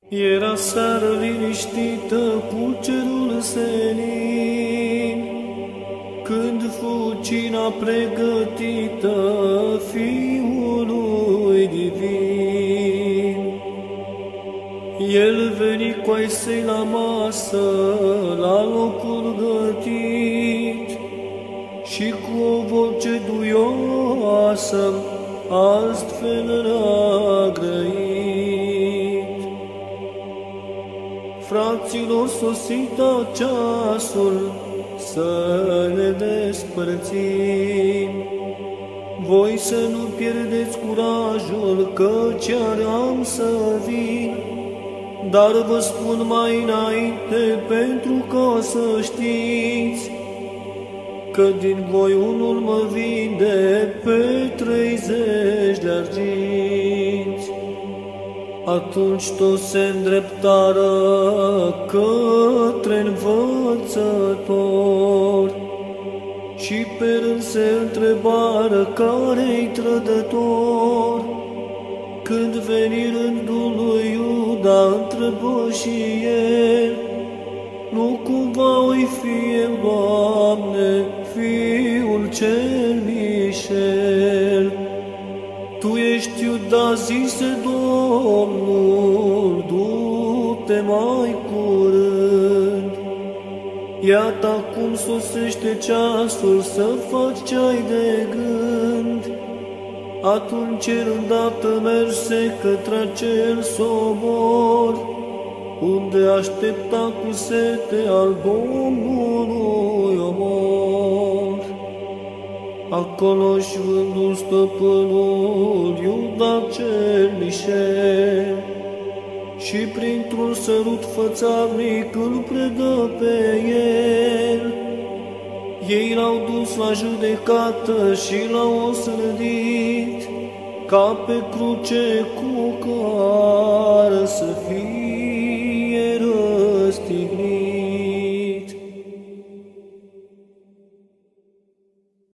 Era seară liniștită cu cerul senin, când fu cina pregătită Fiului Divin. El veni cu ai săi la masă, la locul gătit, și cu o voce duioasă astfel l-a grăit: fraților, sosit a ceasul să ne despărțim. Voi să nu pierdeți curajul, căci iar am să vin. Dar vă spun mai înainte, pentru ca să știți, că din voi unul mă vinde pe 30 de arginți. Atunci toți se îndreptară către învățător și pe rând se întrebară care-i trădător. Când veni rândul lui Iuda, întrebă și el: nu cumva oi fi el, Doamne, Fiul cel mișel? Tu ești Iuda, zise Domnul, du-te mai curând. Iată acum sosește ceasul să faci ce-ai de gând. Atunci el îndată merse către acel sobor, unde aștepta cu sete al Domnului omor. Acolo-și vându stăpânul Iuda cel mișel, și printr-un sărut fățarnic îl predă pe el. Ei l-au dus la judecată și l-au osândit, ca pe cruce cu cară să fie